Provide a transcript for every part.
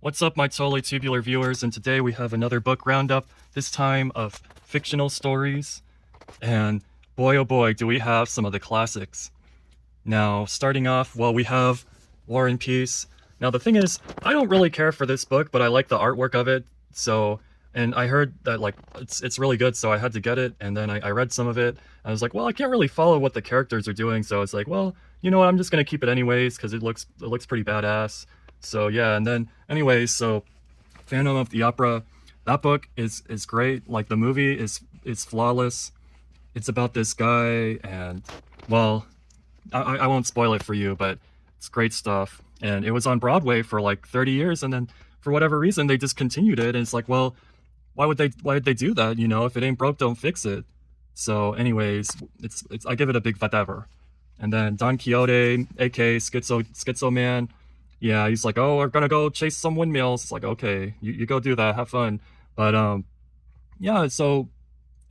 What's up, my totally tubular viewers? And today we have another book roundup, this time of fictional stories. And boy, oh boy, do we have some of the classics. Now, starting off, well, we have War and Peace. Now, the thing is, I don't really care for this book, but I like the artwork of it. So, and I heard that like it's really good, so I had to get it. And then I read some of it. I was like, well, I can't really follow what the characters are doing, so it's like, well, you know what? I'm just gonna keep it anyways because it looks pretty badass. So yeah, and then anyways, so Phantom of the Opera, that book is great. Like the movie is flawless. It's about this guy, and well, I won't spoil it for you, but it's great stuff. And it was on Broadway for like 30 years, and then for whatever reason they discontinued it. And it's like, well, why would they do that? You know, if it ain't broke, don't fix it. So, anyways, it's I give it a big whatever. And then Don Quixote, aka Schizo Man, yeah, he's like, oh, we're gonna go chase some windmills. It's like, okay, you go do that, have fun. But yeah, so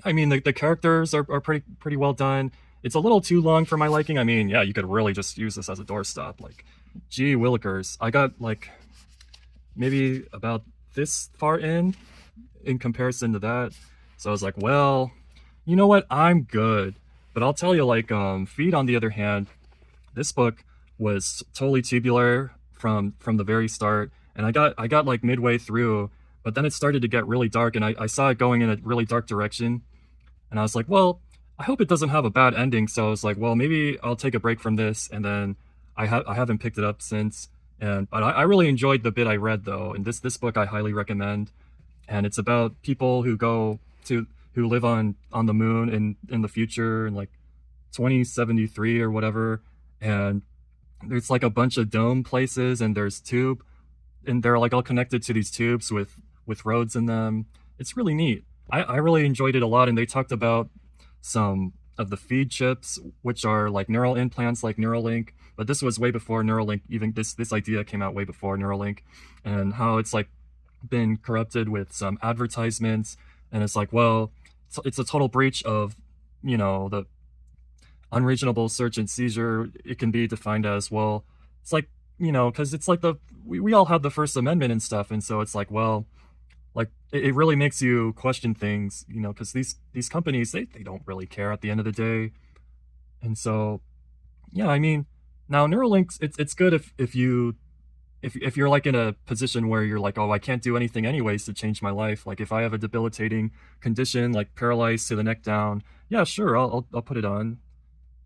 I mean, the characters are pretty well done. It's a little too long for my liking. I mean, yeah, you could really just use this as a doorstop. Like, gee willikers, I got like maybe about this far in comparison to that. So I was like, well, you know what? I'm good. But I'll tell you, like, Feed on the other hand, this book was totally tubular from the very start, and I got like midway through, but then it started to get really dark, and I saw it going in a really dark direction, and I was like, well, I hope it doesn't have a bad ending. So I was like, well, maybe I'll take a break from this, and then I haven't picked it up since. And but I really enjoyed the bit I read though, and this book I highly recommend. And it's about people who live on the moon in the future in like 2073 or whatever, and there's like a bunch of dome places, and there's tube, and they're like all connected to these tubes with roads in them. It's really neat. I really enjoyed it a lot, and they talked about some of the feed chips, which are like neural implants like Neuralink, but this was way before Neuralink. Even this idea came out way before Neuralink, and how it's like been corrupted with some advertisements, and it's like, well, it's a total breach of, you know, the unreasonable search and seizure. It can be defined as, well, it's like, you know, because it's like we all have the First Amendment and stuff, and so it's like, well, like it really makes you question things, you know, because these companies, they don't really care at the end of the day. And so yeah, I mean, now Neuralinks, it's good if you're like in a position where you're like, oh, I can't do anything anyways to change my life. Like if I have a debilitating condition like paralyzed to the neck down, yeah, sure, I'll put it on.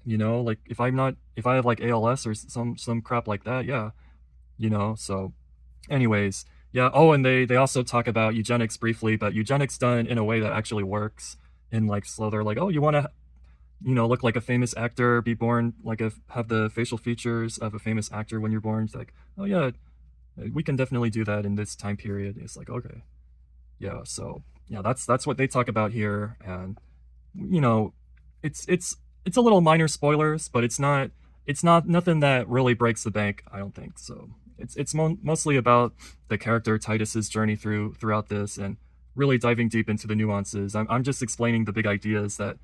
You know, like if I have like ALS or some crap like that, yeah, you know. So anyways, yeah. Oh, and they also talk about eugenics briefly, but eugenics done in a way that actually works. In like, so they're like, oh, you want to, you know, look like a famous actor, be born like have the facial features of a famous actor when you're born. It's like, oh yeah, we can definitely do that in this time period. It's like, okay, yeah. So yeah, that's what they talk about here. And you know, it's a little minor spoilers, but it's not nothing that really breaks the bank, I don't think. So it's mostly about the character Titus's journey throughout this, and really diving deep into the nuances. I'm just explaining the big ideas that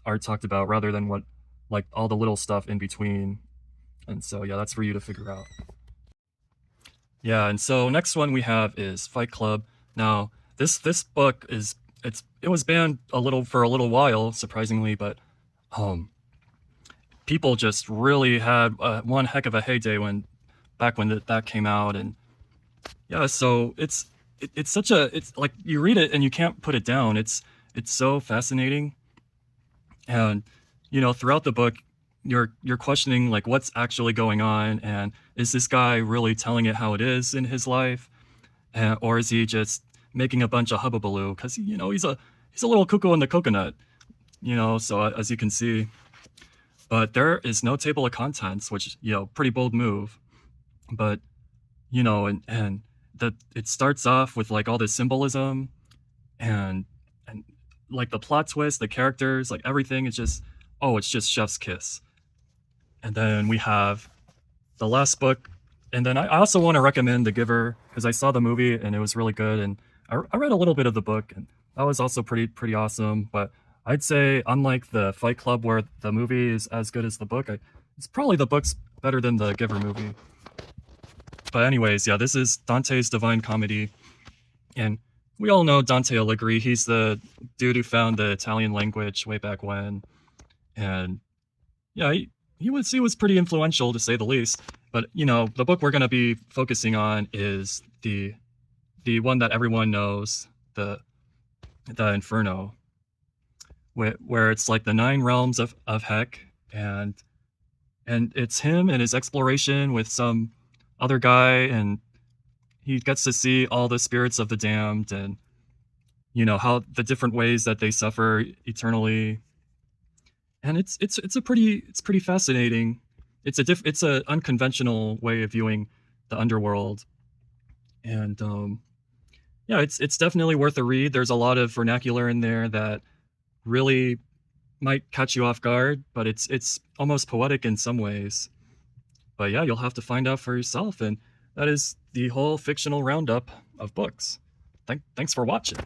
are talked about rather than what, like, all the little stuff in between. And so yeah, that's for you to figure out. Yeah, and so next one we have is Fight Club. Now, this book it was banned for a little while, surprisingly, but um people just really had one heck of a heyday when that came out. And yeah, so it's such a, it's like you read it and you can't put it down. It's so fascinating. And you know, throughout the book, you're questioning like what's actually going on, and is this guy really telling it how it is in his life, or is he just making a bunch of hubbubaloo? Because you know, he's a little cuckoo in the coconut, you know. So as you can see, but there is no table of contents, which, you know, pretty bold move. But you know, and that it starts off with like all this symbolism, and like the plot twist, the characters, like everything is just, oh, it's just chef's kiss. And then we have the last book, and then I also want to recommend The Giver, because I saw the movie and it was really good, and I read a little bit of the book, and that was also pretty awesome. But I'd say, unlike the Fight Club, where the movie is as good as the book, it's probably the book's better than the Giver movie. But anyways, yeah, this is Dante's Divine Comedy, and we all know Dante Alighieri. He's the dude who found the Italian language way back when, and yeah, he was pretty influential to say the least. But you know, the book we're going to be focusing on is the one that everyone knows, the Inferno, where it's like the 9 realms of heck, and it's him and his exploration with some other guy, and he gets to see all the spirits of the damned, and you know how the different ways that they suffer eternally. And it's pretty fascinating. It's a unconventional way of viewing the underworld, and yeah, it's definitely worth a read. There's a lot of vernacular in there that really might catch you off guard, but it's almost poetic in some ways. But yeah, you'll have to find out for yourself, and that is the whole fictional roundup of books. Thanks for watching.